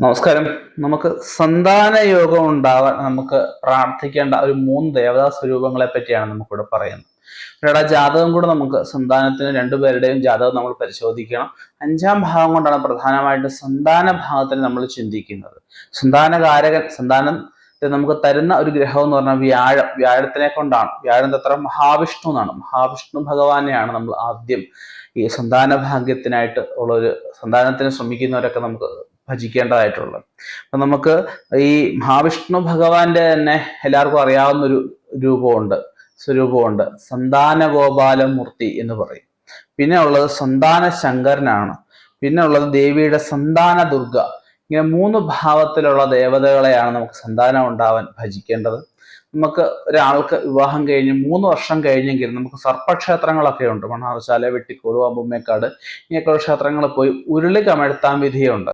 നമസ്കാരം. നമുക്ക് സന്താന യോഗം ഉണ്ടാവാൻ നമുക്ക് പ്രാർത്ഥിക്കേണ്ട ഒരു 3 ദേവതാ സ്വരൂപങ്ങളെ പറ്റിയാണ് നമുക്കിവിടെ പറയുന്നത്. ഇവരുടെ ജാതകം കൂടെ നമുക്ക് സന്താനത്തിന് രണ്ടുപേരുടെയും ജാതകം നമ്മൾ പരിശോധിക്കണം. 5-ാം ഭാവം കൊണ്ടാണ് പ്രധാനമായിട്ടും സന്താന ഭാഗത്തിന് നമ്മൾ ചിന്തിക്കുന്നത്. സന്താനകാരകൻ, സന്താനം നമുക്ക് തരുന്ന ഒരു ഗ്രഹം എന്ന് പറഞ്ഞാൽ വ്യാഴം. വ്യാഴത്തിനെ കൊണ്ടാണ്. വ്യാഴം തത്ര മഹാവിഷ്ണു എന്നാണ്. മഹാവിഷ്ണു ഭഗവാനെയാണ് നമ്മൾ ആദ്യം ഈ സന്താന ഭാഗ്യത്തിനായിട്ട് ഉള്ളൊരു സന്താനത്തിന് ശ്രമിക്കുന്നവരൊക്കെ നമുക്ക് ഭജിക്കേണ്ടതായിട്ടുള്ളത്. അപ്പൊ നമുക്ക് ഈ മഹാവിഷ്ണു ഭഗവാന്റെ തന്നെ എല്ലാവർക്കും അറിയാവുന്ന ഒരു സ്വരൂപമുണ്ട്. സന്താന ഗോപാലമൂർത്തി എന്ന് പറയും. പിന്നെ ഉള്ളത് സന്താന ശങ്കരനാണ്. പിന്നെ ഉള്ളത് ദേവിയുടെ സന്താന ദുർഗ. ഇങ്ങനെ 3 ഭാവത്തിലുള്ള ദേവതകളെയാണ് നമുക്ക് സന്താനം ഉണ്ടാവാൻ ഭജിക്കേണ്ടത്. നമുക്ക് ഒരാൾക്ക് വിവാഹം കഴിഞ്ഞ് 3 വർഷം കഴിഞ്ഞെങ്കിൽ നമുക്ക് സർപ്പക്ഷേത്രങ്ങളൊക്കെ ഉണ്ട്. മണ്ണാർശാല, വെട്ടിക്കോട്, അമ്പുമ്മേക്കാട് ഇങ്ങനെയൊക്കെയുള്ള ക്ഷേത്രങ്ങളിൽ പോയി ഉരുളി കമഴ്ത്താൻ വിധിയുണ്ട്.